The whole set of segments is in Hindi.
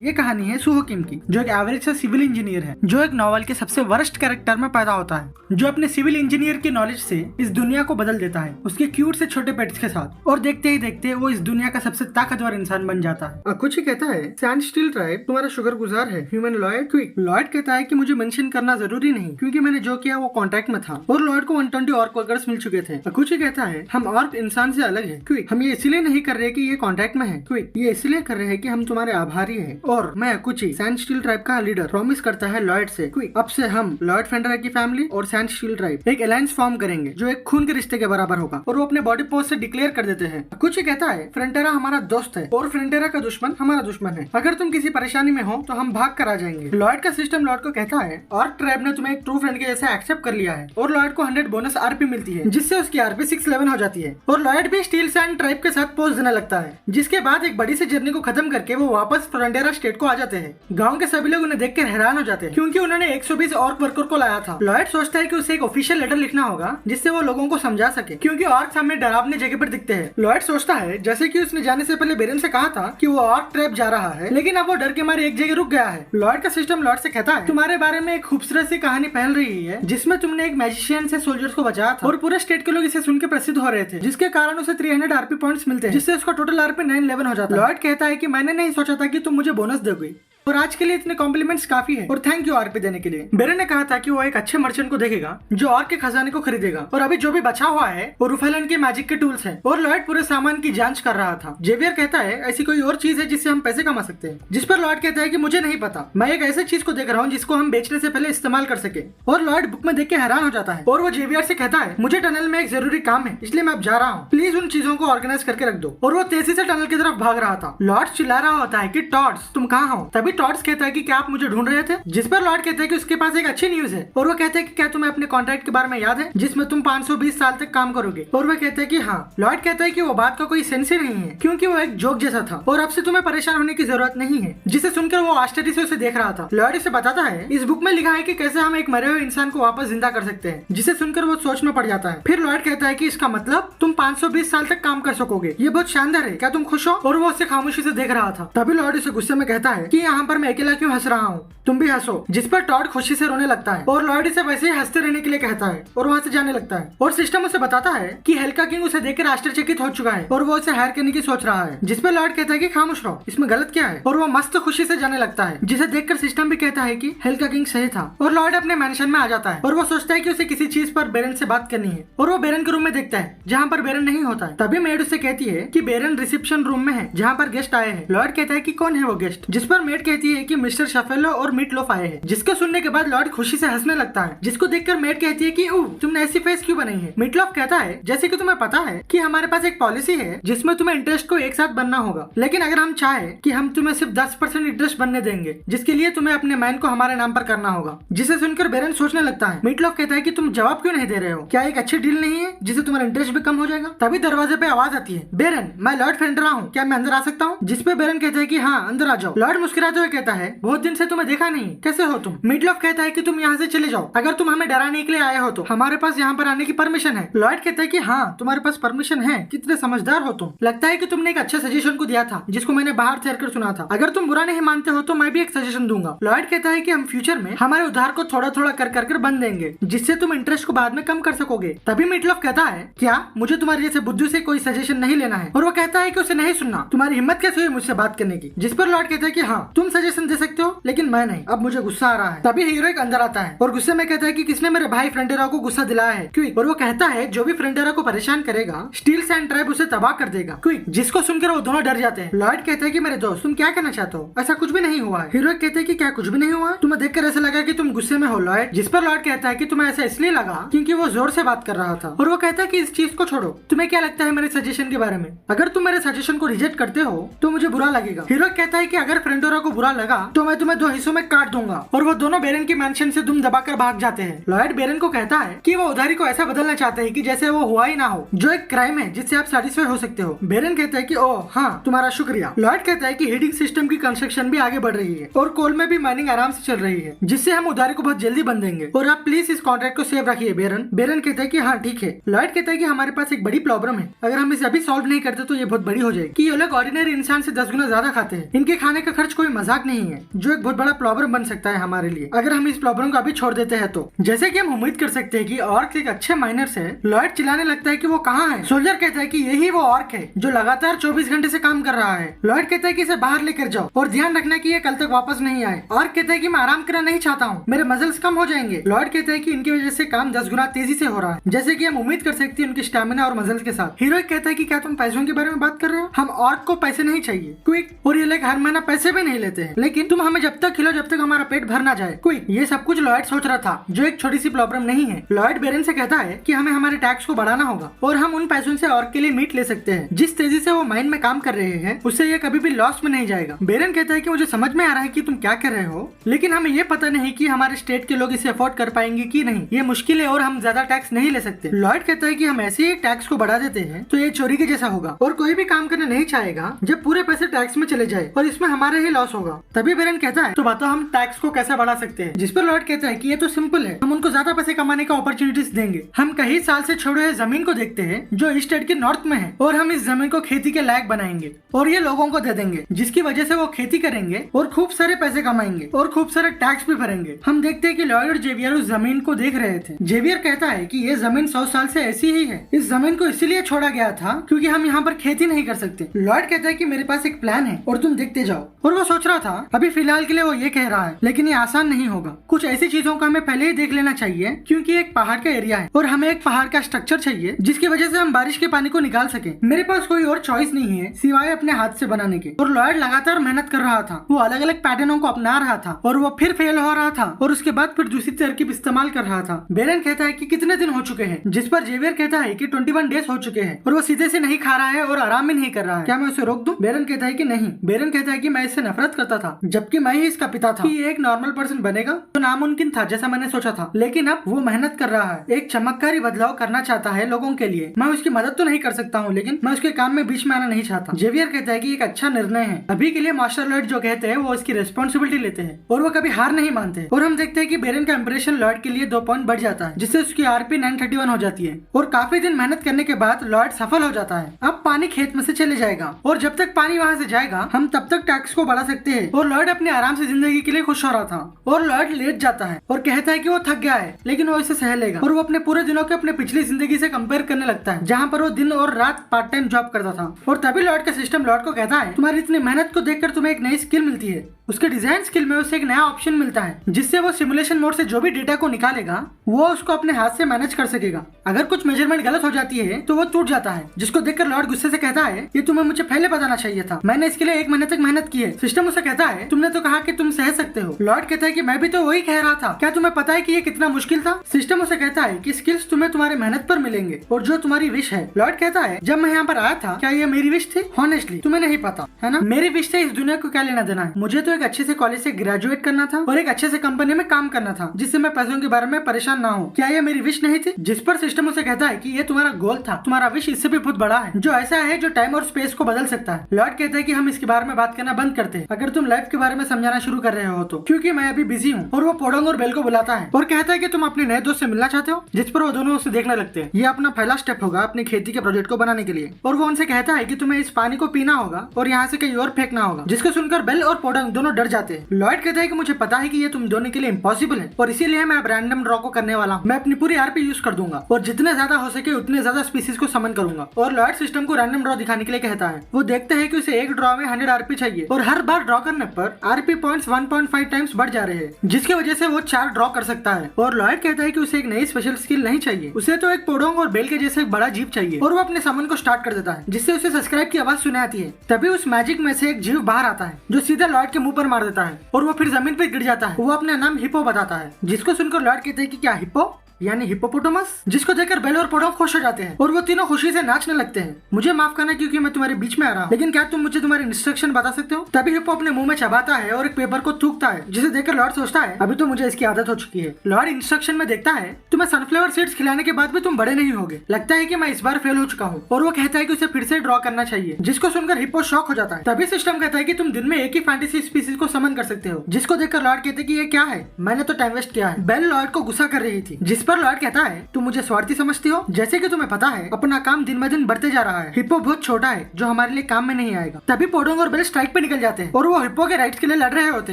ये कहानी है सुहो किम की, जो एक एवरेज सा सिविल इंजीनियर है, जो एक नॉवल के सबसे वर्स्ट कैरेक्टर में पैदा होता है, जो अपने सिविल इंजीनियर की नॉलेज से इस दुनिया को बदल देता है उसके क्यूट से छोटे पेट्स के साथ, और देखते ही देखते वो इस दुनिया का सबसे ताकतवर इंसान बन जाता है। कुछ ही कहता है, सैंड स्टील ट्राइब तुम्हारा शुक्रगुजार है ह्यूमन लॉयड क्विक। लॉयड कहता है कि मुझे मेंशन करना जरूरी नहीं, क्योंकि मैंने जो किया वो कॉन्ट्रैक्ट में था, और लॉयड को 120 ऑर्क वर्कर्स मिल चुके थे। कुछ ही कहता है, हम ऑर्क इंसान से अलग है क्विक, हम ये इसलिए नहीं कर रहे कि ये कॉन्ट्रैक्ट में है क्विक, ये इसलिए कर रहे हैं कि हम तुम्हारे आभारी है। और मैं कुछ सैंड स्टील ट्राइब का लीडर प्रॉमिस करता है लॉयड से, क्विक अब से हम लॉयड फेंडरा की फैमिली और सैंड स्टील ट्राइब एक अलायंस फॉर्म करेंगे जो एक खून के रिश्ते के बराबर होगा, और वो अपने बॉडी पोस्ट से डिक्लेयर कर देते हैं। कुछ ही कहता है, फ्रंटेरा हमारा दोस्त है और फ्रंटेरा का दुश्मन हमारा दुश्मन है, अगर तुम किसी परेशानी में हो तो हम भाग कर आ जाएंगे। लॉयड का सिस्टम लॉयड को कहता है, ऑर्क ट्राइब ने तुम्हें एक ट्रू फ्रेंड के जैसे एक्सेप्ट कर लिया है, और लॉयड को 100 बोनस आरपी मिलती है, जिससे उसकी आरपी 611 हो जाती है, और लॉयड भी स्टील सैंड ट्राइब के साथ पोस्ट देने लगता है। जिसके बाद एक बड़ी सी जर्नी को खत्म करके वो वापस फ्रंटेरा स्टेट को आ जाते हैं। गाँव के सभी लोग उन्हें देखकर हैरान हो जाते हैं, क्योंकि उन्होंने 120 ऑर्क वर्कर को लाया था। लॉयड सोचता है कि उसे एक ऑफिशियल लेटर लिखना होगा जिससे वो लोगों को समझा सके, क्योंकि ऑर्क सामने डरावनी जगह पर दिखते हैं। लॉयड सोचता है जैसे कि उसने जाने से पहले बेरन से कहा था कि वो ऑर्क ट्रैप जा रहा है, लेकिन अब वो डर के मारे एक जगह रुक गया है। लॉयड का सिस्टम लॉयड से कहता है, तुम्हारे बारे में एक खूबसूरत सी कहानी फैल रही है जिसमें तुमने एक मैजिशियन से सोल्जर्स को बचाया था, और पूरे स्टेट के लोग इसे सुन के प्रसिद्ध हो रहे थे, जिसके कारण उसे 300 आरपी पॉइंट्स मिलते हैं, जिससे उसका टोटल आरपी 911 हो जाता है। लॉयड कहता है कि मैंने नहीं सोचा था कि तुम मुझे बोनस दोगे, और आज के लिए इतने कॉम्प्लीमेंट्स काफी है, और थैंक यू आरपी देने के लिए। बेरन ने कहा था कि वो एक अच्छे मर्चेंट को देखेगा जो ऑर्क के खजाने को खरीदेगा, और अभी जो भी बचा हुआ है वो रुफेलन के मैजिक के टूल्स हैं, और लॉयड पूरे सामान की जांच कर रहा था। जेवियर कहता है, ऐसी कोई और चीज है जिससे हम पैसे कमा सकते हैं, जिस पर लॉयड कहता है कि मुझे नहीं पता, मैं एक ऐसी चीज को देख रहा हूँ जिसको हम बेचने से पहले इस्तेमाल कर सके। और लॉयड बुक में देख के हैरान हो जाता है, और वो जेवियर से कहता है, मुझे टनल में एक जरूरी काम है, इसलिए मैं अब जा रहा हूँ, प्लीज उन चीजों को ऑर्गेनाइज करके रख दो। और वो तेजी से टनल की तरफ भाग रहा था। लॉयड चिल्ला रहा होता है कि टॉड्स तुम कहाँ हो। तभी टॉड्स कहता है कि आप मुझे ढूंढ रहे थे, जिस पर लॉयड कहते हैं कि उसके पास एक अच्छी न्यूज है, और वो कहते हैं कि क्या तुम्हें अपने कॉन्ट्रैक्ट के बारे में याद है जिसमें तुम 520 साल तक काम करोगे। और वो कहते हैं कि हाँ। लॉयड कहता है कि वो बात का कोई सेंस ही नहीं है, क्योंकि वो एक जोक जैसा था, और अब से तुम्हें परेशान होने की जरूरत नहीं है, जिसे सुनकर वो आश्चर्य से उसे देख रहा था। लॉयड उसे बताता है, इस बुक में लिखा है कि कैसे हम एक मरे हुए इंसान को वापस जिंदा कर सकते हैं, जिसे सुनकर वो सोच में पड़ जाता है। फिर लॉयड कहता है कि इसका मतलब तुम 520 साल तक काम कर सकोगे, ये बहुत शानदार है, क्या तुम खुश हो। और वो उसे खामोशी से देख रहा था। तभी लॉयड उसे गुस्से में कहता है कि यहाँ पर मैं अकेला क्यों हंस रहा हूँ, तुम भी हंसो, जिस पर टॉड खुशी से रोने लगता है, और लॉयड इसे वैसे ही हंसते रहने के लिए कहता है, और वहाँ से जाने लगता है। और सिस्टम उसे बताता है कि हेल्का किंग उसे देखकर आश्चर्यचकित हो चुका है, और वो उसे हायर करने की सोच रहा है, जिस पर लॉयड कहता है कि खामोश रहो, इसमें गलत क्या है। और वो मस्त खुशी से जाने लगता है, जिसे देखकर सिस्टम भी कहता है कि हेल्का किंग सही था। और लॉयड अपने मैंशन में आ जाता है, और वो सोचता है कि उसे किसी चीज पर बेरन से बात करनी है, और वो बेरन के रूम में देखता है जहाँ पर बेरन नहीं होता है। तभी मेड उसे कहती है कि बेरन रिसेप्शन रूम में है जहाँ पर गेस्ट आए हैं। लॉयड कहता है कि कौन है वो गेस्ट, जिस पर मेड कहती है कि मिस्टर शफेलो और मीटलोफ आए हैं, जिसको सुनने के बाद लॉयड खुशी से हंसने लगता है, जिसको देखकर मेड कहती है कि तुमने ऐसी फेस क्यों बनाई है। मीटलोफ कहता है, जैसे कि तुम्हें पता है कि हमारे पास एक पॉलिसी है जिसमें तुम्हें इंटरेस्ट को एक साथ बनना होगा, लेकिन अगर हम चाहे कि हम तुम्हें सिर्फ 10% इंटरेस्ट बनने देंगे, जिसके लिए तुम्हें अपने माइंड को हमारे नाम पर करना होगा। जिसे सुनकर बेरन सोचने लगता है। मीटलोफ कहता है कि तुम जवाब क्यों नहीं दे रहे हो, क्या एक अच्छी डील नहीं है जिससे तुम्हारा इंटरेस्ट भी कम हो जाएगा। तभी दरवाजे पे आवाज आती है, बेरन मैं लॉयड फेंडरा हूँ, क्या मैं अंदर आ सकता हूँ। जिस पे बेरन कहता है कि हाँ अंदर आ जाओ। लॉयड मुस्कुराते हुए कहता है, बहुत दिन से तुम्हें देखा नहीं, कैसे हो तुम। मीटलोफ कहता है कि तुम यहाँ से चले जाओ, अगर तुम हमें डराने के लिए आए हो तो हमारे पास यहाँ पर आने की परमिशन है। लॉयड कहता है कि हाँ तुम्हारे पास परमिशन है, कितने समझदार हो तुम, लगता है कि तुमने एक अच्छा सजेशन को दिया था जिसको मैंने बाहर ठहर कर सुना था, अगर तुम बुरा नहीं मानते हो तो मैं भी एक सजेशन दूंगा। लॉयड कहता है कि हम फ्यूचर में हमारे उधार को थोड़ा थोड़ा कर बंद देंगे, जिससे तुम इंटरेस्ट को बाद में कम कर सकोगे। तभी मीटलोफ कहता है, क्या मुझे तुम्हारे जैसे बुद्धू से कोई सजेशन नहीं लेना है। और वो कहता है कि उसे नहीं सुनना, तुम्हारी हिम्मत कैसे हुई मुझसे बात करने की। जिस पर लॉयड कहता है कि हाँ तुम सजेशन दे सकते हो, लेकिन मैं नहीं, अब मुझे गुस्सा आ रहा है। तभी हीरोइक अंदर आता है और गुस्से में कहता है कि किसने मेरे भाई फ्रंटेरा को गुस्सा दिलाया है, क्विक। और वो कहता है जो भी फ्रंटेरा को परेशान करेगा स्टील सैंड ट्राइब उसे तबाह कर देगा, क्विक। जिसको सुनकर वो दोनों डर जाते हैं। लॉयड कहता है कि मेरे दोस्त तुम क्या कहना चाहते हो, ऐसा कुछ भी नहीं हुआ है। हीरोइक कहते हैं कि क्या कुछ भी नहीं हुआ, तुम्हें देखकर ऐसा लगा कि तुम गुस्से में हो लॉयड। जिस पर लॉयड कहता है कि तुम्हें ऐसा इसलिए लगा क्योंकि वो जोर से बात कर रहा था। और वो कहता है कि इस चीज को छोड़ो, तुम्हें क्या लगता है मेरे सजेशन के बारे में, अगर तुम मेरे सजेशन को रिजेक्ट करते हो तो मुझे बुरा लगेगा। हीरोइक कहता है कि अगर फ्रंटेरा को बुरा लगा तो मैं तुम्हें 2 हिस्सों में काट दूंगा। और वो दोनों बेरन की मैंशन से दुम दबाकर भाग जाते हैं। लॉयड बेरन को कहता है कि वो उधारी को ऐसा बदलना चाहते हैं कि जैसे वो हुआ ही ना हो, जो एक क्राइम है जिससे आप सेटिस्फाई हो सकते हो। बेरन कहता है कि ओह हाँ तुम्हारा शुक्रिया। लॉयड कहता है कि हीटिंग सिस्टम की कंस्ट्रक्शन भी आगे बढ़ रही है, और कोल में भी माइनिंग आराम से चल रही है, जिससे हम उधारी को बहुत जल्दी बंद देंगे, और आप प्लीज इस कॉन्ट्रैक्ट को सेव रखिए बेरन। बेरन कहता है कि हाँ ठीक है। लॉयड कहता है कि हमारे पास एक बड़ी प्रॉब्लम है, अगर हम इसे अभी सॉल्व नहीं करते तो ये बहुत बड़ी हो जाएगी कि ये लोग ऑर्डिनरी इंसान से 10 गुना ज्यादा खाते हैं, इनके खाने का खर्च कोई मजाक मजाक नहीं है, जो एक बहुत बड़ा प्रॉब्लम बन सकता है हमारे लिए अगर हम इस प्रॉब्लम को अभी छोड़ देते हैं तो। जैसे कि हम उम्मीद कर सकते हैं कि ऑर्क एक अच्छे माइनर्स है। लॉयड चिल्लाने लगता है कि वो कहाँ है। सोल्जर कहता है कि यही वो ऑर्क है जो लगातार 24 घंटे से काम कर रहा है। लॉयड कहता है कि इसे बाहर लेकर जाओ और ध्यान रखना कि ये कल तक वापस नहीं आए। ऑर्क कहता है कि मैं आराम करना नहीं चाहता हूँ, मेरे मसल्स कम हो जाएंगे। लॉयड कहता है कि इनकी वजह से काम 10 गुना तेजी से हो रहा है, जैसे कि हम उम्मीद कर सकते हैं उनकी स्टैमिना और मसल्स के साथ। हीरोइक कहता है कि क्या तुम पैसों के बारे में बात कर रहे हो? हम ऑर्क को पैसे नहीं चाहिए क्विक, और ये लोग हर महीना पैसे भी नहीं लेते हैं, लेकिन तुम हमें जब तक खिलो जब तक हमारा पेट भर ना जाए क्विक। ये सब कुछ लॉयड सोच रहा था, जो एक छोटी सी प्रॉब्लम नहीं है। लॉयड बेरन से कहता है कि हमें हमारे टैक्स को बढ़ाना होगा और हम उन पैसों से ऑर्क के लिए मीट ले सकते हैं। जिस तेजी से वो माइन में काम कर रहे हैं उससे ये कभी भी लॉस में नहीं जाएगा। बेरन कहता है कि मुझे समझ में आ रहा है कि तुम क्या कर रहे हो, लेकिन हमें ये पता नहीं कि हमारे स्टेट के लोग इसे अफोर्ड कर पाएंगे कि नहीं। ये मुश्किल है और हम ज्यादा टैक्स नहीं ले सकते। लॉयड कहता है कि हम ऐसे ही टैक्स को बढ़ा देते हैं तो ये चोरी के जैसा होगा और कोई भी काम करना नहीं चाहेगा जब पूरे पैसे टैक्स में चले जाए और इसमें हमारे ही लॉस होगा। तभी बेरन कहता है तो बताओ हम टैक्स को कैसे बढ़ा सकते हैं, जिस पर लॉयड कहता है कि ये तो सिंपल है, हम उनको ज्यादा पैसे कमाने का अपॉर्चुनिटीज देंगे। हम कई साल से छोड़े हुए जमीन को देखते हैं जो इस स्टेट के नॉर्थ में है और हम इस जमीन को खेती के लायक बनाएंगे और ये लोगों को दे देंगे, जिसकी वजह से वो खेती करेंगे और खूब सारे पैसे कमाएंगे और खूब सारे टैक्स भी भरेंगे। हम देखते हैं कि लॉयड और जेवियर उस जमीन को देख रहे थे। जेवियर कहता है कि ये जमीन 100 साल से ऐसी ही है, इस जमीन को इसीलिए छोड़ा गया था क्योंकि हम यहाँ पर खेती नहीं कर सकते। लॉयड कहता है कि मेरे पास एक प्लान है और तुम देखते जाओ। और वो सोच रहा था अभी फिलहाल के लिए वो ये कह रहा है, लेकिन ये आसान नहीं होगा। कुछ ऐसी चीजों को हमें पहले ही देख लेना चाहिए क्योंकि एक पहाड़ का एरिया है और हमें एक पहाड़ का स्ट्रक्चर चाहिए जिसकी वजह से हम बारिश के पानी को निकाल सके। मेरे पास कोई और चॉइस नहीं है सिवाय अपने हाथ से बनाने के। और लॉयड लगातार मेहनत कर रहा था, वो अलग अलग पैटर्नों को अपना रहा था और वो फिर फेल हो रहा था और उसके बाद फिर दूसरी तरकीब इस्तेमाल कर रहा था। बेरन कहता है कि कितने दिन हो चुके हैं, जिस पर जेवियर कहता है कि 21 डेज हो चुके हैं और वो सीधे से नहीं खा रहा है और आराम भी नहीं कर रहा है, क्या मैं उसे रोक दूं? बेरन कहता है कि नहीं। बेरन कहता है कि मैं इससे नफरत करता था जबकि मैं ही इसका पिता था। कि ये एक नॉर्मल पर्सन बनेगा तो नामुमकिन था जैसा मैंने सोचा था, लेकिन अब वो मेहनत कर रहा है, एक चमत्कारी बदलाव करना चाहता है लोगों के लिए। मैं उसकी मदद तो नहीं कर सकता हूँ, लेकिन मैं उसके काम में बीच में आना नहीं चाहता। जेवियर कहता है कि एक अच्छा निर्णय है। अभी के लिए मास्टर लॉयड जो कहते हैं वो इसकी रिस्पॉन्सिबिलिटी लेते हैं और वो कभी हार नहीं मानते। और हम देखते हैं कि बेरन का इंप्रेशन लॉयड के लिए 2 पॉइंट बढ़ जाता है, जिससे उसकी आरपी 931 हो जाती है और काफी दिन मेहनत करने के बाद लॉयड सफल हो जाता है। अब पानी खेत में से चले जाएगा और जब तक पानी वहाँ से जाएगा हम तब तक टैक्स को बढ़ा सकते हैं। और लॉयड अपने आराम से जिंदगी के लिए खुश हो रहा था और लॉयड लेट जाता है और कहता है कि वो थक गया है, लेकिन वो इसे सह लेगा। और वो अपने पूरे दिनों के अपने पिछली जिंदगी से कंपेयर करने लगता है जहाँ पर वो दिन और रात पार्ट टाइम जॉब करता था। और तभी लॉयड का सिस्टम लॉयड को कहता है तुम्हारी इतनी मेहनत को देखकर तुम्हें एक नई स्किल मिलती है। उसके डिजाइन स्किल में उसे एक नया ऑप्शन मिलता है जिससे वो सिमुलेशन मोड से जो भी डेटा को निकालेगा वो उसको अपने हाथ से मैनेज कर सकेगा। अगर कुछ मेजरमेंट गलत हो जाती है तो वो टूट जाता है, जिसको देखकर लॉयड गुस्से से कहता है ये तुम्हें मुझे पहले बताना चाहिए था, मैंने इसके लिए 1 महीने तक मेहनत की है। सिस्टम उसे कहता है तुमने तो कहा कि तुम सह सकते हो। लॉयड कहता है कि मैं भी तो वही कह रहा था, क्या तुम्हें पता है कि ये कितना मुश्किल था? सिस्टम उसे कहता है कि स्किल्स तुम्हें तुम्हारी मेहनत पर मिलेंगे और जो तुम्हारी विश है। लॉयड कहता है जब मैं यहाँ पर आया था क्या ये मेरी विश थी? हॉनेस्टली तुम्हें नहीं पता है ना, मेरी विश से इस दुनिया को क्या लेना देना है। मुझे तो एक अच्छे से कॉलेज से ग्रेजुएट करना था और एक अच्छे से कंपनी में काम करना था जिससे मैं पैसों के बारे में परेशान ना हो। क्या ये मेरी विश नहीं थी? जिस पर सिस्टम उसे कहता है कि ये तुम्हारा गोल था, तुम्हारा विश इससे भी बहुत बड़ा है, जो ऐसा है जो टाइम और स्पेस को बदल सकता है। लॉयड कहता है कि हम इसके बारे में बात करना बंद करते हैं अगर तुम लाइफ के बारे में समझाना शुरू कर रहे हो तो, क्योंकि मैं अभी बिजी हूँ। और वो पोडोंग और बेल को बुलाता है और कहता है कि तुम अपने नए दोस्त से मिलना चाहते हो, जिस पर वो दोनों उसे देखने लगते हैं। ये अपना पहला स्टेप होगा अपनी खेती के प्रोजेक्ट को बनाने के लिए। और वो उनसे कहता है कि तुम्हें इस पानी को पीना होगा और यहाँ से कहीं और फेंकना होगा, जिसको सुनकर बेल और पोडोंग दोनों डर जाते हैं। लॉयड कहता है कि मुझे पता है कि ये तुम दोनों के लिए इम्पॉसिबल है और इसीलिए मैं अब रैंडम ड्रॉ को करने वाला हूँ। मैं अपनी पूरी आरपी यूज कर दूंगा और जितने ज्यादा हो सके उतने ज्यादा स्पीसीज को समन करूंगा। और लॉयड सिस्टम को रैंडम ड्रॉ दिखाने के लिए कहता है। वो देखते हैं कि उसे एक ड्रॉ में 100 आरपी चाहिए और हर बार ड्रॉ करने पर आरपी पॉइंट्स 1.5 टाइम्स बढ़ जा रहे हैं, जिसकी वजह से वो 4 ड्रॉ कर सकता है। और लॉयड कहता है कि उसे एक नई स्पेशल स्किल नहीं चाहिए, उसे तो एक पोडोंग और बेल के जैसे एक बड़ा जीप चाहिए। और वो अपने समन को स्टार्ट कर देता है जिससे उसे सब्सक्राइब की आवाज सुनाई आती है। तभी उस मैजिक में से एक जीव बाहर आता है जो सीधा लॉयड के मुंह पर मार देता है और वो फिर जमीन पर गिर जाता है। वो अपना नाम हिप्पो बताता है, जिसको सुनकर लॉयड कहते हैं कि क्या हिप्पो यानी हिप्पोपोटामस, जिसको देखकर बेल और पोडोंग खुश हो जाते हैं और वो तीनों खुशी से नाचने लगते हैं। मुझे माफ करना क्योंकि मैं तुम्हारे बीच में आ रहा हूँ, लेकिन क्या तुम मुझे तुम्हारे इंस्ट्रक्शन बता सकते हो? तभी हिप्पो अपने मुंह में चबाता है और एक पेपर को थूकता है, जिसे देखकर लॉयड सोचता है अभी तो मुझे इसकी आदत हो चुकी है। लॉयड इंस्ट्रक्शन में देखता है तुम्हें तुम्हें सनफ्लावर सीड्स खिलाने के बाद भी तुम बड़े नहीं होगे, लगता है कि मैं इस बार फेल हो चुका हूँ। और वो कहता है कि उसे फिर से ड्रॉ करना चाहिए, जिसको सुनकर हिप्पो शॉक हो जाता है। तभी सिस्टम कहता है कि तुम दिन में एक ही फैंटेसी स्पीसीज को समन कर सकते हो, जिसको देखकर लॉर्ड कहते हैं कि ये क्या है, मैंने तो टाइम वेस्ट किया है। बेल लॉर्ड को गुस्सा कर रही थी, जिस पर लॉर्ड कहता है तुम मुझे स्वार्थी समझती हो, जैसे कि तुम्हें पता है अपना काम दिन ब दिन बढ़ते जा रहा है। हिप्पो बहुत छोटा है जो हमारे लिए काम में नहीं आएगा। तभी पोडोंग और बेल स्ट्राइक पे निकल जाते हैं और वो हिप्पो के राइट्स के लिए लड़ रहे होते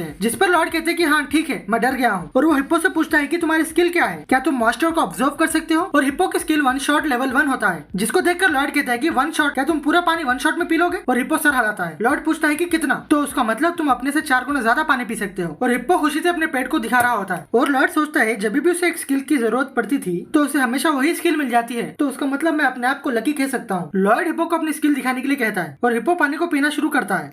हैं, जिस पर लॉर्ड कहते हैं कि हाँ ठीक है मैं डर गया हूँ। और वो हिप्पो से पूछता है कि तुम्हारी स्किल क्या है, क्या तुम मॉन्स्टर को ऑब्जर्व कर सकते हो। और हिप्पो की स्किल वन शॉट लेवल 1 होता है, जिसको देखकर लॉर्ड कहता है कि वन शॉट, क्या तुम पूरा पानी वन शॉट में पी लोगे। और हिप्पो सर हिलाता है। लॉर्ड पूछता है कि कितना, तो उसका मतलब तुम अपने से 4 गुना ज्यादा पानी पी सकते हो। और हिप्पो खुशी से अपने पेट को दिखा रहा होता है। और लॉर्ड सोचता है जब भी उसे एक स्किल की जरूरत पड़ती थी तो उसे हमेशा वही स्किल मिल जाती है, तो उसका मतलब मैं अपने आप को लकी कह सकता हूँ। लॉर्ड हिप्पो को अपनी स्किल दिखाने के लिए कहता है और हिप्पो पानी को पीना शुरू करता है।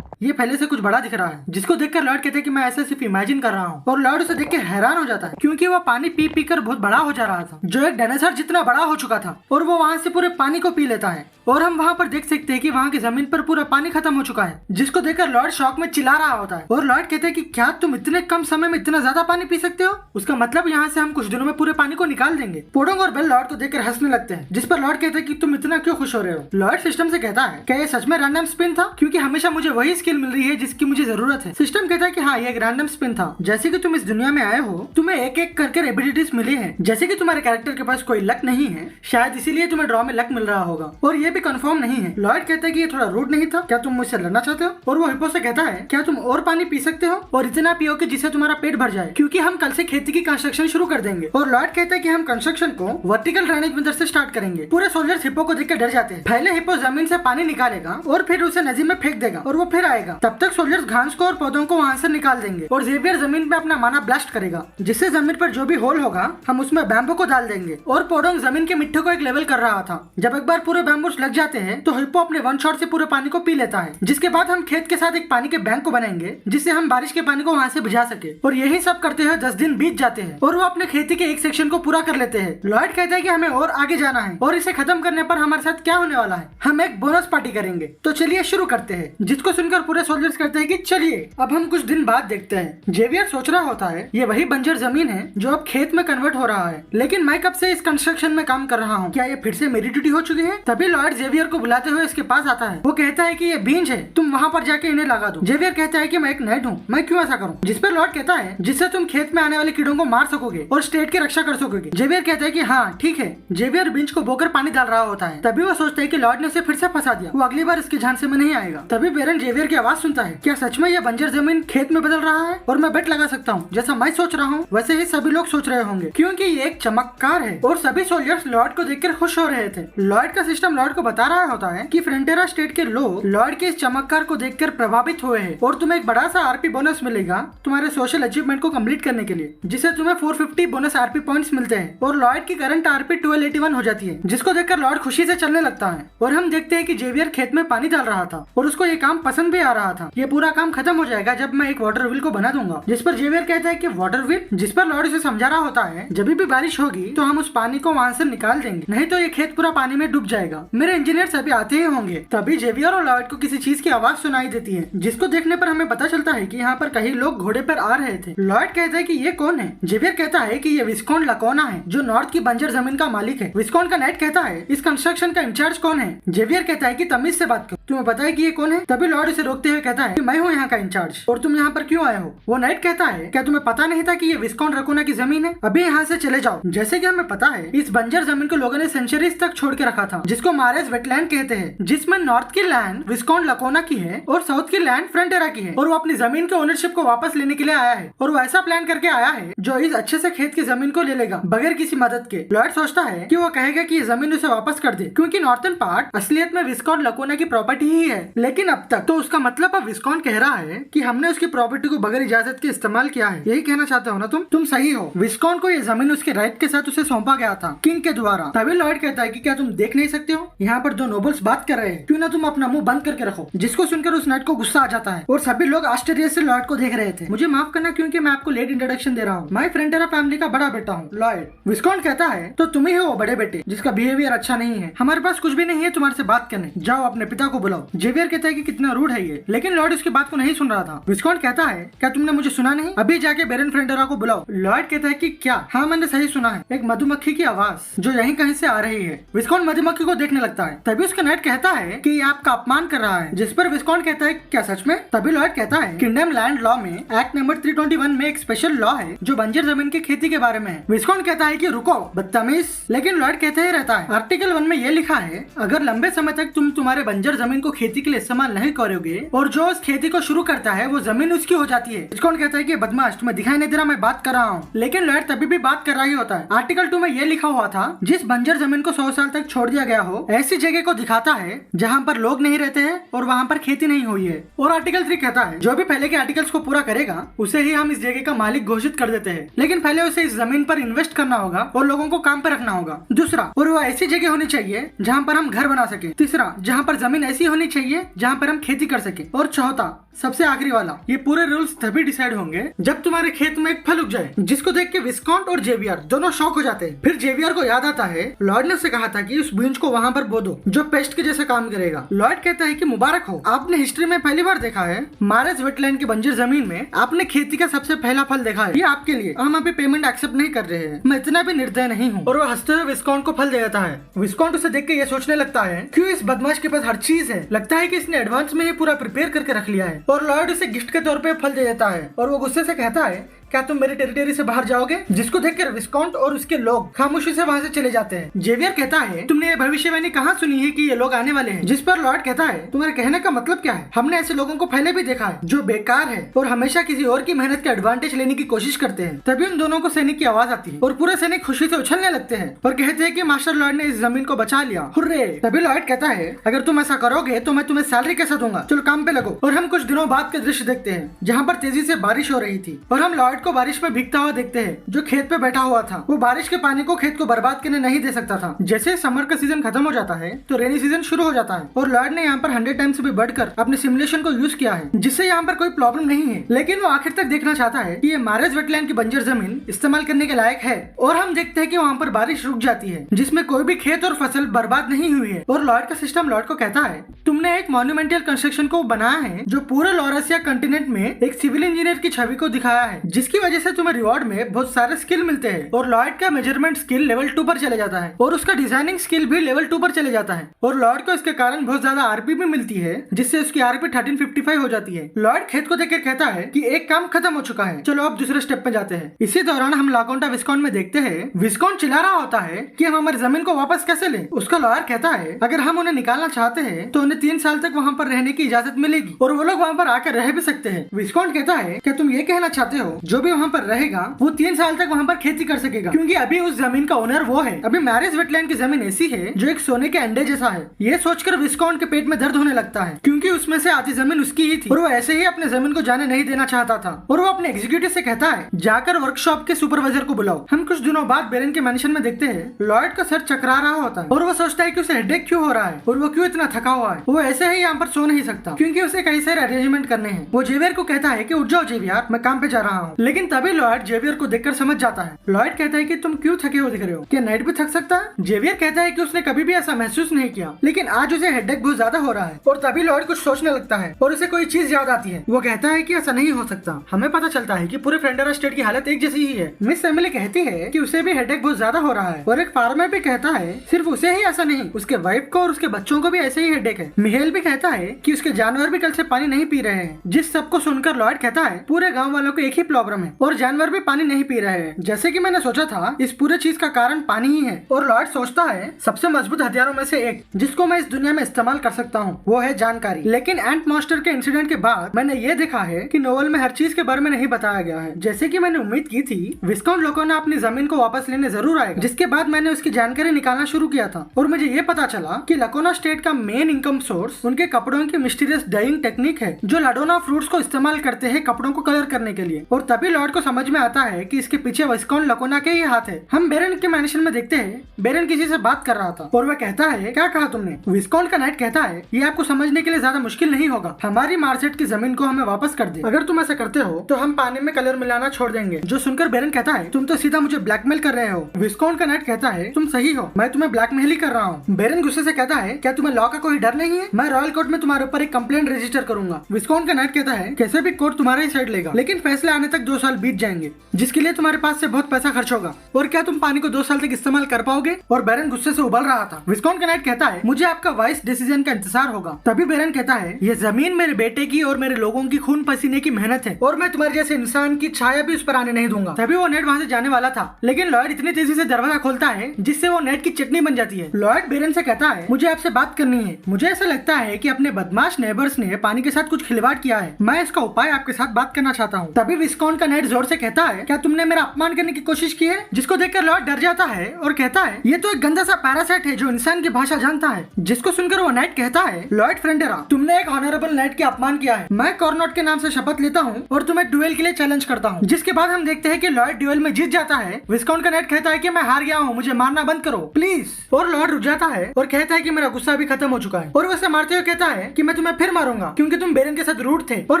ये पहले से कुछ बड़ा दिख रहा है, जिसको देखकर लॉर्ड कहते हैं कि मैं ऐसा सिर्फ इमेजिन कर रहा हूँ। और लॉर्ड उसे देखकर हैरान हो जाता है, क्योंकि वो पानी पी पी कर बहुत बड़ा हो जा रहा था, जो एक डायनासोर जितना बड़ा हो चुका था। और वो वहाँ से पूरे पानी को पी लेता है। और हम वहाँ पर देख सकते हैं कि वहाँ की जमीन पर पूरा पानी खत्म हो चुका है, जिसको देखकर लॉर्ड शॉक में चिल्ला रहा होता है। और लॉर्ड कहते हैं कि क्या तुम इतने कम समय में इतना ज्यादा पानी पी सकते हो, उसका मतलब यहाँ से हम कुछ दिनों में पूरे पानी को निकाल देंगे। पोडोंग और बेल लॉर्ड को देखकर हंसने लगते हैं, जिस पर लॉर्ड कहते हैं कि तुम इतना क्यों खुश हो रहे हो। लॉर्ड सिस्टम से कहता है क्या ये सच में रैंडम स्पिन था, क्योंकि हमेशा मुझे वही स्किल मिल रही है जिसकी मुझे जरूरत है। सिस्टम कहता है कि हाँ ये एक रैंडम स्पिन था, जैसे कि तुम इस दुनिया में आए हो तुम्हें एक एक करके एबिलिटीज मिली है, जैसे कि तुम्हारे कैरेक्टर के पास कोई लक नहीं है, शायद इसीलिए तुम्हें ड्रॉ में लक मिल रहा होगा। और ये भी कंफर्म नहीं है। लॉर्ड कहता है कि ये थोड़ा रूड नहीं था, क्या तुम मुझसे लड़ना चाहते हो। और वो हिप्पो से कहता है क्या तुम और पानी पी सकते हो, और इतना पियो कि जिससे तुम्हारा पेट भर जाए, क्योंकि हम कल से खेती की कंस्ट्रक्शन शुरू कर देंगे। और लॉर्ड कहता है कि हम कंस्ट्रक्शन को वर्टिकल ड्रेनेज मेथड से स्टार्ट करेंगे। पूरे सोल्जर्स हिप्पो को देखकर डर जाते हैं। पहले हिप्पो जमीन से पानी निकालेगा और फिर उसे नदी में फेंक देगा और वो फिर आएगा। तब तक सोल्जर्स घास को और पौधों को वहाँ से निकाल देंगे। और जेवियर जमीन पे अपना माना ब्लास्ट करेगा, जिससे जमीन पर जो भी होल होगा हम उसमें बैम्बू को डाल देंगे। और पोडोंग जमीन के मिट्टी को एक लेवल कर रहा था। जब एक बार पूरे बैम्बूस लग जाते हैं तो हिप्पो अपने वन शॉट से पूरे पानी को पी लेता है, जिसके बाद हम खेत के साथ एक पानी के बैंक को बनाएंगे, जिससे हम बारिश के पानी को वहाँ से भिजा सके। और यही सब करते हुए 10 दिन बीत जाते हैं और वो अपने खेती के एक सेक्शन को पूरा कर लेते हैं। लॉर्ड कहता है कि हमें और आगे जाना है और इसे खत्म करने पर हमारे साथ क्या होने वाला है, हम एक बोनस पार्टी करेंगे। तो चलिए शुरू करते हैं, जिसको सुनकर पूरे सोल्जर्स कहते हैं कि चलिए। अब हम कुछ दिन बाद देखते हैं जेवियर सोच रहा होता है ये वही बंजर जमीन है जो अब खेत में कन्वर्ट हो रहा है, लेकिन मैं कब से इस कंस्ट्रक्शन में काम कर रहा हूँ, क्या ये फिर से मेरी ड्यूटी हो चुकी है। तभी लॉर्ड जेवियर को बुलाते हुए इसके पास आता है। वो कहता है कि ये बीन्स है, तुम वहाँ पर जाके इन्हें लगा दो। जेवियर कहता है कि मैं एक नाइट हूँ, मैं क्यों ऐसा करूँ। जिस पर लॉर्ड कहता है जिससे तुम खेत में आने वाले कीड़ों को मार सकोगे और स्टेट की रक्षा कर सकोगे। जेवियर कहता है कि हाँ ठीक है। जेवियर बीन्स को बोकर पानी डाल रहा होता है। तभी वो सोचता है कि लॉर्ड ने उसे फिर से फंसा दिया, वो अगली बार इसके झांसे में नहीं आएगा। तभी बेरन जेवियर की आवाज सुनता है, क्या सच में ये बंजर जमीन खेत में बदल रहा है। और मैं बेट लगा सकता हूँ जैसा मैं सोच रहा हूँ वैसे ही सभी लोग सोच रहे होंगे, क्योंकि ये एक चमत्कार है। और सभी सोल्जर्स लॉर्ड को देखकर खुश हो रहे थे। लॉर्ड का सिस्टम लॉर्ड को बता रहा होता है कि फ्रंटियरा स्टेट के लोग लॉर्ड के इस चमत्कार को देखकर प्रभावित हुए हैं और तुम्हें एक बड़ा सा आरपी बोनस मिलेगा तुम्हारे सोशल अचीवमेंट को कंप्लीट करने के लिए, जिससे तुम्हें 450 बोनस आरपी पॉइंट्स मिलते हैं। और लॉर्ड की करंट आरपी 1281 हो जाती है, जिसको देखकर लॉर्ड खुशी से चलने लगता है। और हम देखते हैं कि जेवियर खेत में पानी डाल रहा था और उसको ये काम पसंद भी आ रहा था। ये पूरा काम खत्म हो जाएगा जब मैं एक वाटर व्हील को बना दूंगा। जिस पर जेवियर कहता है कि वाटर व्हील, जिस पर लॉर्ड उसे समझा रहा होता है जब भी बारिश होगी तो हम उस पानी को वहाँ से निकाल देंगे, नहीं तो ये खेत पूरा पानी में डूब जाएगा। मेरे इंजीनियर सभी आते ही होंगे। तभी जेवियर और लॉर्ड को किसी चीज की आवाज सुनाई देती है, जिसको देखने पर हमें पता चलता है कि यहाँ पर कई लोग घोड़े पर आ रहे थे। लॉर्ड कहता है कि ये कौन है। जेवियर कहता है कि ये विस्कॉन्ट लकोना है, जो नॉर्थ की बंजर जमीन का मालिक है। विस्कॉन्ट का नाइट कहता है इस कंस्ट्रक्शन का इंचार्ज कौन है। जेवियर कहता है कि तमीज से बात करो, तुम्हें पता है कि ये कौन है। तभी लॉर्ड उसे रोकते हुए कहता है कि मैं हूँ यहाँ का इंचार्ज और तुम यहाँ पर क्यों आए हो। वो नाइट कहता है क्या तुम्हें पता नहीं था कि ये विस्कॉन्ट लकोना की जमीन है, अभी यहाँ से चले जाओ। जैसे कि हमें पता है इस बंजर जमीन को लोगों ने सेंचुरीज तक छोड़ के रखा था, जिसको मारेज वेटलैंड कहते हैं, जिसमें नॉर्थ की लैंड विस्कॉन्ट लकोना की है और साउथ की लैंड फ्रंटियरा की है। और वो अपनी जमीन के ओनरशिप को वापस लेने के लिए आया है और वो ऐसा प्लान करके आया है जो इस अच्छे से खेत की जमीन को ले लेगा बगैर किसी मदद के। लॉर्ड सोचता है कि वो कहेगा कि ये जमीन उसे वापस कर दे, क्योंकि नॉर्थन पार्ट असलियत में विस्कॉन्ट लकोना की प्रॉपर्टी ही है। लेकिन अब तक तो उसका मतलब अब विस्कॉन्ट कह रहा है कि हमने उसकी प्रॉपर्टी को बगैर इजाजत के इस्तेमाल किया है। यही कहना चाहते हो ना तुम सही हो। विस्कॉन्ट को ये जमीन उसके राइट के साथ उसे सौंपा गया था किंग के द्वारा। तभी लॉर्ड कहता है कि क्या तुम देख नहीं सकते हो यहाँ पर दो नोबल्स बात कर रहे हैं, क्यों ना तुम अपना मुंह बंद करके रखो। जिसको सुनकर उस नाइट को गुस्सा आ जाता है और सभी लोग आश्चर्य से लॉर्ड को देख रहे थे। मुझे माफ करना क्योंकि मैं आपको लेट इंट्रोडक्शन दे रहा हूँ। मैं फ्रंटियरा फैमिली का बड़ा बेटा हूँ लॉर्ड। विस्कॉन्ट कहता है तो तुम ही हो वो बड़े बेटे जिसका बिहेवियर अच्छा नहीं है। हमारे पास कुछ भी नहीं है तुम्हारे से बात करने, जाओ अपने पिता को बुलाओ। जेवियर कहता है कि कितने कितना रूड है ये। लेकिन लॉयड उसकी बात को नहीं सुन रहा था। विस्कॉन्ट कहता है क्या तुमने मुझे सुना नहीं, अभी जाके बेरन फ्रेंडरा को बुलाओ। लॉयड कहता है कि क्या, हाँ मैंने सही सुना है, एक मधुमक्खी की आवाज जो यहीं कहीं से आ रही है। विस्कॉन्ट मधुमक्खी को देखने लगता है। तभी उसका नेट कहता है कि ये आपका अपमान कर रहा है, जिस पर विस्कॉन्ट कहता है क्या सच में। तभी लॉयड कहता है किंगडम लैंड लॉ में एक्ट नंबर 321 में एक स्पेशल लॉ है जो बंजर जमीन की खेती के बारे में है। विस्कॉन्ट कहता है कि रुको बदतमीज, लेकिन लॉयड कहते ही रहता है आर्टिकल 1 में ये लिखा है अगर लंबे समय तक तुम तुम्हारे बंजर जमीन को खेती के लिए इस्तेमाल नहीं करोगे और जो उस खेती को शुरू करता है वो जमीन उसकी हो जाती है। विस्कॉन्ट कहता है कि बदमाश तुम्हें दिखाई नहीं दे रहा मैं बात कर रहा हूँ। लेकिन लॉयड तभी भी बात कर रहा ही होता है। आर्टिकल 2 में ये लिखा हुआ था जिस बंजर जमीन को 100 साल तक छोड़ दिया गया हो ऐसी जगह को दिखाता है जहाँ पर लोग नहीं रहते हैं और वहाँ पर खेती नहीं हुई है। और आर्टिकल 3 कहता है जो भी पहले के आर्टिकल्स को पूरा करेगा उसे ही हम इस जगह का मालिक घोषित कर देते हैं, लेकिन पहले उसे इस जमीन पर इन्वेस्ट करना होगा और लोगों को काम पर रखना होगा। दूसरा, और वो ऐसी जगह होनी चाहिए जहाँ पर हम घर बना सके। तीसरा, जहाँ पर जमीन ऐसी होनी चाहिए जहाँ पर हम खेती कर सके। और चौथा सबसे आखिरी वाला, ये पूरे रूल्स तभी डिसाइड होंगे जब तुम्हारे खेत में एक फल उग जाए, जिसको देख के विस्कॉन्ट और जेवियर दोनों शॉक हो जाते हैं। फिर जेवियर को याद आता है लॉयड ने उसे कहा था कि उस बीज को वहाँ पर बो दो जो पेस्ट के जैसा काम करेगा। लॉयड कहता है कि मुबारक हो, आपने हिस्ट्री में पहली बार देखा है मारेज वेटलैंड की बंजर जमीन में आपने खेती का सबसे पहला फल देखा है, ये आपके लिए। हम अभी पेमेंट एक्सेप्ट नहीं कर रहे हैं, मैं इतना भी निर्दय नहीं हूँ। और वो हंसते हुए विस्कॉन्ट को फल दे देता है। विस्कॉन्ट उसे देख के ये सोचने लगता है क्यों इस बदमाश के पास हर चीज है, लगता है कि इसने एडवांस में ही पूरा प्रिपेयर करके रख लिया है। और लॉयड उसे गिफ्ट के तौर पे फल दे देता है और वो गुस्से से कहता है क्या तुम मेरी टेरिटरी से बाहर जाओगे, जिसको देखकर विस्कॉन्ट और उसके लोग खामोशी से वहाँ से चले जाते हैं। जेवियर कहता है तुमने ये भविष्यवाणी कहाँ सुनी है कि ये लोग आने वाले हैं, जिस पर लॉयड कहता है तुम्हारे कहने का मतलब क्या है, हमने ऐसे लोगों को पहले भी देखा है जो बेकार है और हमेशा किसी और की मेहनत का एडवांटेज लेने की कोशिश करते हैं। तभी उन दोनों को सैनिक की आवाज आती है और पूरे सैनिक खुशी से उछलने लगते हैं और कहते हैं कि मास्टर लॉयड ने इस जमीन को बचा लिया, हुर्रे। तभी लॉयड कहता है अगर तुम ऐसा करोगे तो मैं तुम्हें सैलरी कैसा दूंगा, चलो काम पे लगो। और हम कुछ दिनों बाद के दृश्य देखते हैं जहाँ पर तेजी से बारिश हो रही थी और हम लॉयड को बारिश में भीगता हुआ देखते हैं जो खेत पे बैठा हुआ था। वो बारिश के पानी को खेत को बर्बाद करने नहीं दे सकता था। जैसे समर का सीजन खत्म हो जाता है तो रेनी सीजन शुरू हो जाता है और लॉयड ने यहाँ पर 100 टाइम्स से भी बढ़कर अपने सिमुलेशन को यूज किया है, जिससे यहाँ पर कोई प्रॉब्लम नहीं है। लेकिन वो आखिर तक देखना चाहता है कि ये मारेज वेटलैंड की बंजर जमीन इस्तेमाल करने के लायक है। और हम देखते हैं कि वहाँ पर बारिश रुक जाती है जिसमें कोई भी खेत और फसल बर्बाद नहीं हुई है। और लॉयड का सिस्टम लॉयड को कहता है तुमने एक मॉन्यूमेंटल कंस्ट्रक्शन को बनाया है जो पूरे लॉरेसिया कंटिनेंट में एक सिविल इंजीनियर की छवि को दिखाया है, जिसकी वजह से तुम्हें रिवॉर्ड में बहुत सारे स्किल मिलते हैं। और लॉयड का मेजरमेंट स्किल लेवल 2 पर चले जाता है और उसका डिजाइनिंग स्किल भी लेवल 2 पर चले जाता है। और लॉयड को इसके कारण बहुत ज्यादा आरपी भी मिलती है, जिससे उसकी आरपी 1355 हो जाती है। लॉयड खेत को देखकर कहता है कि एक काम खत्म हो चुका है, चलो अब दूसरे स्टेप पे जाते हैं। इसी दौरान हम लाकोंटा विस्कॉन्ट में देखते हैं विस्कॉन्ट चिल्ला रहा होता है कि हम हमारी जमीन को वापस कैसे लें। उसका लॉयर कहता है अगर हम उन्हें निकालना चाहते हैं तो उन्हें 3 साल तक वहाँ पर रहने की इजाजत मिलेगी और वो लोग वहाँ पर आकर रह भी सकते हैं। विस्कॉन्ट कहता है क्या तुम ये कहना चाहते हो जो भी वहाँ पर रहेगा वो 3 साल तक वहाँ पर खेती कर सकेगा, क्योंकि अभी उस जमीन का ओनर वो है। अभी मैरेज वेटलैंड की जमीन ऐसी है जो एक सोने के अंडे जैसा है। ये सोचकर विस्कॉन्ट के पेट में दर्द होने लगता है क्योंकि उसमें से आधी जमीन उसकी ही थी और वो ऐसे ही अपने जमीन को जाने नहीं देना चाहता था। और वो अपने एग्जीक्यूटिव से कहता है जाकर वर्कशॉप के सुपरवाइजर को बुलाओ। हम कुछ दिनों बाद बेरन के मैंशन में देखते हैं लॉयड का सर चकरा रहा होता है और वो सोचता है कि उसे हेडेक क्यों हो रहा है और वो क्यों इतना थका हुआ है। वो ऐसे ही यहाँ पर सो नहीं सकता क्योंकि उसे कई सारे अरेंजमेंट करने हैं। वो जेवियर को कहता है कि उठ जाओ जेवियर, मैं काम पे जा रहा हूँ। लेकिन तभी लॉयड जेवियर को देखकर समझ जाता है। लॉयड कहता है कि तुम क्यों थके हो दिख रहे हो, क्या नाइट भी थक सकता है। जेवियर कहता है कि उसने कभी भी ऐसा महसूस नहीं किया, लेकिन आज उसे हेडेक बहुत ज्यादा हो रहा है। और तभी लॉयड कुछ सोचने लगता है और उसे कोई चीज याद आती है। वो कहता है कि ऐसा नहीं हो सकता, हमें पता चलता है कि पूरे फ्रेंडेरा स्टेट की हालत एक जैसी ही है। मिस एमिली कहती है कि उसे भी हेडेक बहुत ज्यादा हो रहा है और एक फार्मर भी कहता है सिर्फ उसे ही ऐसा नहीं, उसके वाइफ को और उसके बच्चों को भी ऐसे ही हेडेक है। मिहेल भी कहता है कि उसके जानवर भी कल से पानी नहीं पी रहे हैं। जिस सबको सुनकर लॉयड कहता है पूरे गाँव वालों को एक ही प्रॉब्लम है और जानवर भी पानी नहीं पी रहे हैं। जैसे कि मैंने सोचा था इस पूरे चीज का कारण पानी ही है। और लॉयड सोचता है सबसे मजबूत हथियारों में से एक जिसको मैं इस दुनिया में इस्तेमाल कर सकता हूँ वो है जानकारी। लेकिन एंट मॉन्स्टर के इंसिडेंट के बाद मैंने ये देखा है कि नोवेल में हर चीज के बारे में नहीं बताया गया है। जैसे कि मैंने उम्मीद की थी विस्कॉन्ट लोकोना अपनी जमीन को वापस लेने जरूर आएगा, जिसके बाद मैंने उसकी जानकारी निकालना शुरू किया था और मुझे ये पता चला कि लकोना स्टेट का मेन इनकम सोर्स उनके कपड़ों की मिस्टीरियस डाइंग टेक्निक है जो लाडोना फ्रूट्स को इस्तेमाल करते हैं कपड़ों को कलर करने के लिए। और तभी तभी लॉर्ड को समझ में आता है कि इसके पीछे विस्काउंट लकोना के ही हाथ है। हम बेरन के मैंशन में देखते हैं बेरन किसी से बात कर रहा था और वह कहता है, क्या कहा तुमने? विस्काउंट का नाइट कहता है, ये आपको समझने के लिए ज्यादा मुश्किल नहीं होगा, हमारी मार्सेट की जमीन को हमें वापस कर दे। अगर तुम ऐसा करते हो तो हम पानी में कलर मिलाना छोड़ देंगे। जो सुनकर बेरन कहता है, तुम तो सीधा मुझे ब्लैकमेल कर रहे हो। विस्काउंट का नाइट कहता है, तुम सही हो, मैं तुम्हें ब्लैकमेल ही कर रहा हूँ। बेरन गुस्से से कहता है, क्या तुम्हें लॉ का कोई डर नहीं है? मैं रॉयल कोर्ट में तुम्हारे ऊपर एक कंप्लेंट रजिस्टर करूंगा। विस्काउंट का नाइट कहता है, कैसे भी कोर्ट तुम्हारा ही साइड लेगा, लेकिन फैसले आने तक 2 साल बीत जाएंगे, जिसके लिए तुम्हारे पास से बहुत पैसा खर्च होगा, और क्या तुम पानी को 2 साल तक इस्तेमाल कर पाओगे? और बेरन गुस्से से उबल रहा था। विस्काउंट का नाइट कहता है, मुझे आपका वाइस डिसीजन का इंतजार होगा। तभी बेरन कहता है, ये जमीन मेरे बेटे की और मेरे लोगों की खून पसीने की मेहनत है, और मैं तुम्हारे जैसे इंसान की छाया भी उस पर आने नहीं दूंगा। तभी वो नेट वहाँ से जाने वाला था, लेकिन लॉयड इतनी तेजी से दरवाजा खोलता है जिससे वो नेट की चटनी बन जाती है। लॉयड बेरन से कहता है, मुझे आपसे बात करनी है। मुझे ऐसा लगता है कि अपने बदमाश नेबर्स ने पानी के साथ कुछ खिलवाड़ किया है, मैं इसका उपाय आपके साथ बात करना चाहता हूँ। तभी विस्काउंट का नाइट जोर से कहता है, क्या तुमने मेरा अपमान करने की कोशिश की है? जिसको देखकर लॉर्ड डर जाता है और कहता है, ये तो एक गंदा सा पैरासाइट है जो इंसान की भाषा जानता है। जिसको सुनकर वो नाइट कहता है, लॉर्ड फ्रेंडेरा, तुमने एक ऑनरेबल नाइट के अपमान किया है। मैं कॉर्नोट के नाम से शपथ लेता हूँ और तुम्हें ड्यूएल के लिए चैलेंज करता हूँ। जिसके बाद हम देखते हैं कि लॉर्ड ड्यूएल में जीत जाता है। विस्काउंट का नाइट कहता है कि मैं हार गया हूँ, मुझे मारना बंद करो प्लीज। और लॉर्ड रुक जाता है और कहता है कि मेरा गुस्सा भी खत्म हो चुका है, और उसे मारते हुए कहता है कि मैं तुम्हें फिर मारूंगा क्योंकि तुम बेरन के साथ रूट थे। और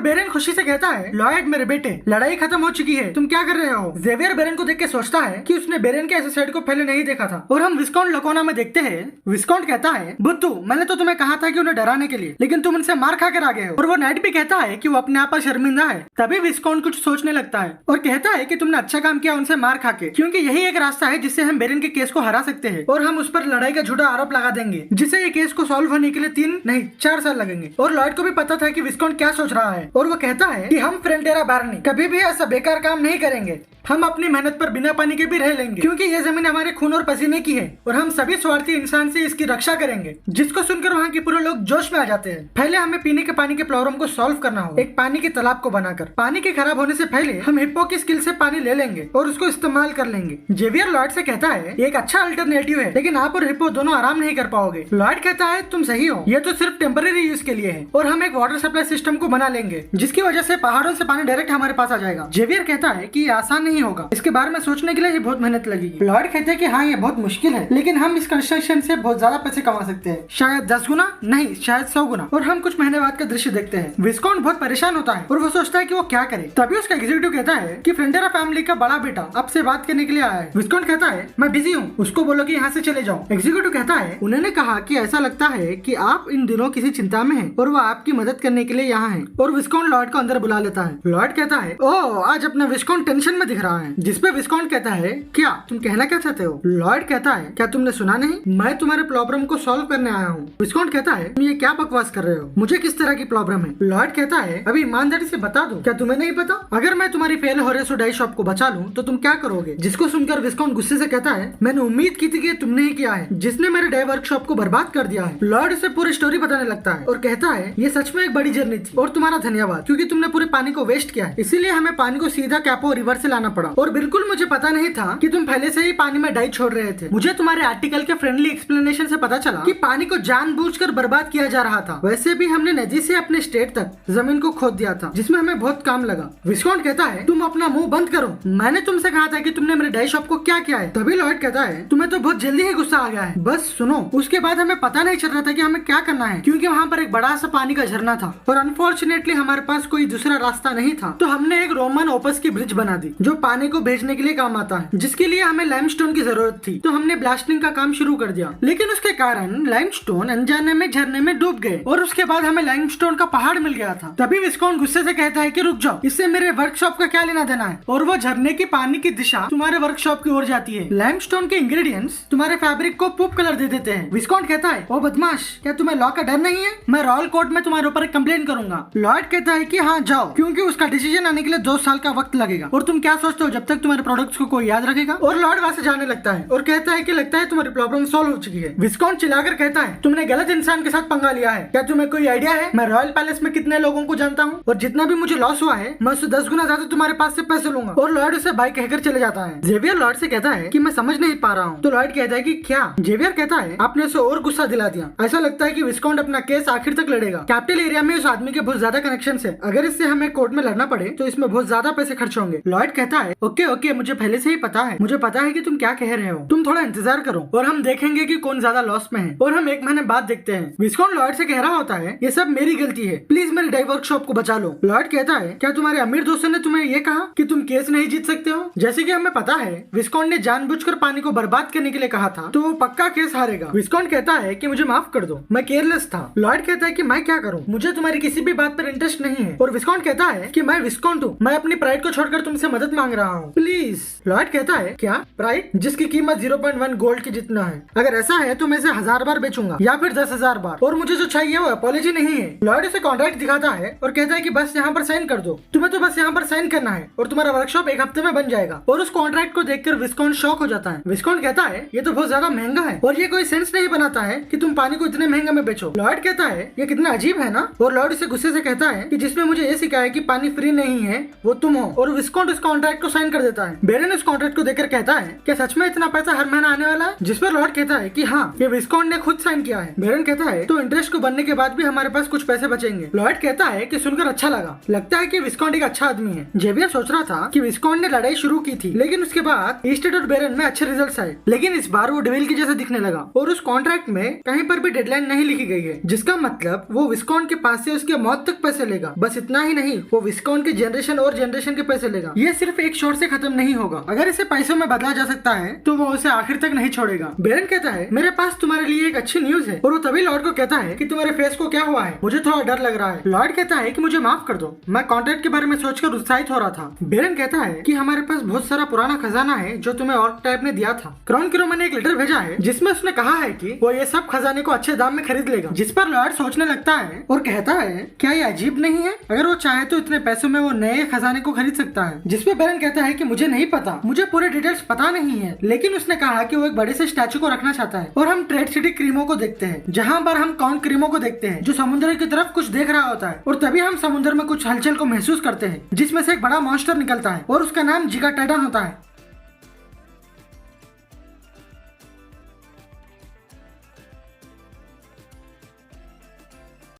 बेरन खुशी से कहता है, लॉर्ड मेरे बेटे, लड़ाई खत्म हो चुकी है, तुम क्या कर रहे हो? जेवियर बेरन को देख के सोचता है कि उसने बेरन के ऐसे साइड को पहले नहीं देखा था। और हम विस्काउंट लकोना में देखते हैं, विस्काउंट कहता है, बुद्धू, मैंने तो तुम्हें कहा था कि उन्हें डराने के लिए, लेकिन तुम उनसे मार खा कर आ गए हो। और वो नाइट भी कहता है कि वो अपने आप पर शर्मिंदा है। तभी विस्काउंट कुछ सोचने लगता है और कहता है कि तुमने अच्छा काम किया उनसे मार खा के, क्योंकि यही एक रास्ता है जिससे हम बेरन के केस को हरा सकते हैं, और हम उस पर लड़ाई का झूठा आरोप लगा देंगे, जिससे ये केस को सॉल्व होने के लिए 3 नहीं 4 साल लगेंगे। और लॉर्ड को भी पता था कि विस्काउंट क्या सोच रहा है, और वो कहता है कि हम फ्रेंडेरा बार्नी कभी भी ऐसा बेकार काम नहीं करेंगे, हम अपनी मेहनत पर बिना पानी के भी रह लेंगे, क्योंकि ये जमीन हमारे खून और पसीने की है, और हम सभी स्वार्थी इंसान से इसकी रक्षा करेंगे। जिसको सुनकर वहाँ के पूरे लोग जोश में आ जाते हैं। पहले हमें पीने के पानी के प्रॉब्लम को सॉल्व करना होगा, एक पानी के तालाब को बनाकर। पानी के खराब होने से पहले हम हिप्पो की स्किल से पानी ले लेंगे और उसको इस्तेमाल कर लेंगे। जेवियर लॉर्ड से कहता है, ये एक अच्छा अल्टरनेटिव है, लेकिन आप और हिप्पो दोनों आराम नहीं कर पाओगे। लॉर्ड कहता है, तुम सही हो, ये तो सिर्फ टेम्पररी यूज के लिए है, और हम एक वाटर सप्लाई सिस्टम को बना लेंगे जिसकी वजह से पहाड़ों से पानी डायरेक्ट हमारे पास आ जाएगा। जेवियर कहता है कि ये आसान नहीं होगा, इसके बारे में सोचने के लिए बहुत मेहनत लगेगी। लॉर्ड कहते हैं कि हाँ, ये बहुत मुश्किल है, लेकिन हम इस कंस्ट्रक्शन से बहुत ज्यादा पैसे कमा सकते हैं, शायद 10 गुना नहीं, शायद 100 गुना। और हम कुछ महीने बाद का दृश्य देखते हैं। विस्काउंट बहुत परेशान होता है और वो सोचता है कि वो क्या करे। तभी उसका एग्जीक्यूटिव कहता है कि फ्रेंडेरा फैमिली का बड़ा बेटा आपसे बात करने के लिए आया है। विस्काउंट कहता है, मैं बिजी हूँ, उसको बोलो कि यहाँ से चले जाओ। एग्जीक्यूटिव कहता है, उन्होंने कहा कि ऐसा लगता है कि आप इन दिनों किसी चिंता में हैं और वो आपकी मदद करने के लिए यहाँ हैं। और विस्काउंट लॉर्ड को अंदर बुला लेता है। लॉर्ड कहता है, ओह, आज अपना विस्काउंट टेंशन में दिख रहा है। जिसपे विस्काउंट कहता है, क्या तुम कहना क्या चाहते हो? लॉर्ड कहता है, क्या तुमने सुना नहीं, मैं तुम्हारे प्रॉब्लम को सॉल्व करने आया हूँ। विस्काउंट कहता है, तुम ये क्या बकवास कर रहे हो, मुझे किस तरह की प्रॉब्लम है? लॉर्ड कहता है, अभी ईमानदारी से बता दो, क्या तुम्हें नहीं पता? अगर मैं तुम्हारी फेल हो रही डाई शॉप को बचा लूं तो तुम क्या करोगे? जिसको सुनकर विस्काउंट गुस्से से कहता है, मैंने उम्मीद की थी कि तुमने ही किया है, जिसने मेरे डाई वर्कशॉप को बर्बाद कर दिया है। लॉर्ड उसे पूरी स्टोरी बताने लगता है और कहता है, ये सच में एक बड़ी जर्नी थी और तुम्हारा धन्यवाद, क्योंकि तुमने पूरे पानी को वेस्ट किया है, इसीलिए हमें पानी को सीधा कैपो रिवर से लाना पड़ा। और बिल्कुल मुझे पता नहीं था कि तुम पहले से ही पानी में डाई छोड़ रहे थे। मुझे तुम्हारे आर्टिकल के फ्रेंडली एक्सप्लेनेशन से पता चला कि पानी को जानबूझकर बर्बाद किया जा रहा था। वैसे भी हमने नदी से अपने स्टेट तक जमीन को खोद दिया था, जिसमें हमें बहुत काम लगा। विस्काउंट कहता है, तुम अपना मुंह बंद करो, मैंने तुमसे कहा था कि तुमने मेरे डाई शॉप को क्या किया है। तभी लॉर्ड कहता है, तुम्हें तो बहुत जल्दी ही गुस्सा आ गया है, बस सुनो। उसके बाद हमें पता नहीं चल रहा था कि हमें क्या करना है, क्योंकि वहाँ पर एक बड़ा सा पानी का झरना था और अनफॉर्चुनेटली हमारे पास कोई दूसरा रास्ता नहीं था। तो हमने एक रोमन ओपस की ब्रिज बना दी जो पानी को भेजने के लिए काम आता है, जिसके लिए हमें लाइमस्टोन की जरूरत थी। तो हमने ब्लास्टिंग का काम शुरू कर दिया, लेकिन उसके कारण लाइमस्टोन अनजाने में झरने में डूब गए और उसके बाद हमें लाइमस्टोन का पहाड़ मिल गया था। तभी विस्काउंट गुस्से से कहता है कि रुक जाओ, इससे मेरे वर्कशॉप का क्या लेना देना है। और वो झरने की पानी की दिशा तुम्हारे वर्कशॉप की ओर जाती है। लाइमस्टोन के इंग्रेडिएंट्स तुम्हारे फैब्रिक को पूप कलर दे देते हैं। विस्काउंट कहता है, ओ बदमाश, क्या तुम्हें लॉ का डर नहीं है? मैं रॉयल कोर्ट में तुम्हारे ऊपर कंप्लेन करूंगा। लॉर्ड कहता है कि हाँ जाओ, क्योंकि उसका डिसीजन आने के लिए 2 साल का वक्त लगेगा। और तुम क्या सोचते हो जब तक तुम्हारे प्रोडक्ट्स को कोई याद रखेगा। और लॉर्ड वहां से जाने लगता है और कहता है कि लगता है तुम्हारी प्रॉब्लम सॉल्व हो चुकी है। विस्कॉन्ट चिल्लाकर कहता है तुमने गलत इंसान के साथ पंगा लिया है। क्या तुम्हें कोई आइडिया है मैं रॉयल पैलेस में कितने लोगों को जानता हूँ और जितना भी मुझे लॉस हुआ है मैं उससे 10 गुना ज्यादा तुम्हारे पास से पैसे लूंगा। और लॉर्ड उसे बाय कहकर चले जाता है। जेवियर लॉर्ड से कहता है कि मैं समझ नहीं पा रहा हूँ। तो लॉर्ड कहता है कि क्या? जेवियर कहता है आपने उसे और गुस्सा दिला दिया। ऐसा लगता है कि विस्कॉन्ट अपना केस आखिर तक लड़ेगा। कैपिटल एरिया में उस आदमी के बहुत ज्यादा कनेक्शन है। अगर इससे हमें कोर्ट में लड़ना पड़े तो इसमें बहुत ज्यादा पैसे खर्च होंगे। लॉर्ड कहता है ओके ओके मुझे पहले से ही पता है। मुझे पता है कि तुम क्या कह रहे हो। तुम थोड़ा इंतजार करो और हम देखेंगे कि कौन ज्यादा लॉस में है। और हम 1 महीने बाद देखते हैं। विस्कॉन्ट लॉर्ड से कह रहा होता है ये सब मेरी गलती है, प्लीज मेरी डाई वर्कशॉप को बचा लो। लॉर्ड कहता है क्या तुम्हारे अमीर दोस्तों ने तुम्हें ये कहा कि तुम केस नहीं जीत सकते हो? जैसे कि हमें पता है विस्कॉन्ट ने जानबूझकर पानी को बर्बाद करने के लिए कहा था तो वो पक्का केस हारेगा। विस्कॉन्ट कहता है कि मुझे माफ कर दो, मैं केयरलेस था। लॉर्ड कहता है कि मैं क्या करूं, मुझे तुम्हारी किसी भी बात पर इंटरेस्ट नहीं है। और विस्कॉन्ट कहता है कि मैं विस्कॉन्ट हूँ, मैं अपनी प्राइड को छोड़कर तुमसे मदद मांग रहा हूँ प्लीज। लॉर्ड कहता है क्या प्राइड जिसकी कीमत 0.1 गोल्ड की जितना है? अगर ऐसा है तो मैं इसे 1000 बार बेचूंगा या फिर 10,000 बार। और मुझे जो चाहिए वो अपॉलॉजी नहीं है। लॉर्ड उसे कॉन्ट्रैक्ट दिखाता है और कहता है कि बस यहाँ पर साइन कर दो, तुम्हें तो बस यहाँ पर साइन करना है और तुम्हारा वर्कशॉप 1 हफ्ते में बन जाएगा। और उस कॉन्ट्रैक्ट को देखकर विस्कॉन्ट शॉक हो जाता है। विस्कॉन्ट कहता है ये तो बहुत ज्यादा महंगा है और ये कोई सेंस नहीं बनाता है कि तुम पानी को इतने महंगे में बेचो। लॉर्ड कहता है ये कितना अजीब है ना। और लॉर्ड उसे गुस्से से कहता है कि जिसमें मुझे ये सिखाया कि पानी फ्री नहीं है वो तुम हो। और विस्कॉन्ट उस कॉन्ट्रैक्ट को साइन कर देता है। बेरन उस कॉन्ट्रैक्ट को देखकर कहता है क्या सच में इतना पैसा हर महीना आने वाला है? जिस पर लॉर्ड कहता है कि हाँ ये विस्कॉन्ट ने खुद साइन किया है। बेरन कहता है तो इंटरेस्ट को बनने के बाद भी हमारे पास कुछ पैसे बचेंगे। लॉर्ड कहता है कि सुनकर अच्छा लगा, लगता है कि विस्कॉन्ट एक अच्छा आदमी है। जेवियर सोच रहा था कि विस्कॉन्ट ने लड़ाई शुरू की थी लेकिन उसके बाद ईस्टेड और बेरन में अच्छे रिजल्ट्स आए, लेकिन इस बार वो डेविल की जैसा दिखने लगा। और उस कॉन्ट्रैक्ट में कहीं पर भी डेडलाइन नहीं लिखी गई है, जिसका मतलब वो विस्कॉन्ट के पास से उसके मौत तक पैसे लेगा। बस इतना ही नहीं, वो विस्कॉन्ट के जनरेशन और जनरेशन के पैसे लेगा। ये सिर्फ एक शॉट से खत्म नहीं होगा। अगर इसे पैसों में बदला जा सकता है तो वो उसे आखिर तक नहीं छोड़ेगा। बेरन कहता है मेरे पास तुम्हारे लिए एक अच्छी न्यूज है। और वो तभी लॉर्ड को कहता है कि तुम्हारे फेस को क्या हुआ है, मुझे थोड़ा डर लग रहा है। लॉर्ड कहता है कि मुझे माफ कर दो, मैं कॉन्ट्रैक्ट के बारे में सोचकर उत्साहित हो रहा था। बेरन कहता है कि हमारे पास बहुत सारा पुराना खजाना है जो तुम्हें ऑर्क टाइप ने दिया था। क्राउन क्रो ने एक लेटर भेजा है जिसमें उसने कहा है कि वो ये सब खजाने को अच्छे दाम में खरीद लेगा। जिस पर लॉर्ड सोचने लगता है और कहता है क्या ये अजीब नहीं है, अगर वो चाहे तो इतने पैसों में वो नए खजाने को खरीद सकता है। जिसपे बेरन कहता है कि मुझे नहीं पता, मुझे पूरे डिटेल्स पता नहीं है, लेकिन उसने कहा कि वो एक बड़े से स्टैचू को रखना चाहता है। और हम ट्रेड सिटी क्रीमो को देखते हैं जहाँ पर हम काउंट क्रीमो को देखते हैं जो समुद्र की तरफ कुछ देख रहा होता है। और तभी हम समुद्र में कुछ हलचल को महसूस करते हैं जिसमें से एक बड़ा मॉन्स्टर निकलता है और उसका नाम जिगाटैडन होता है।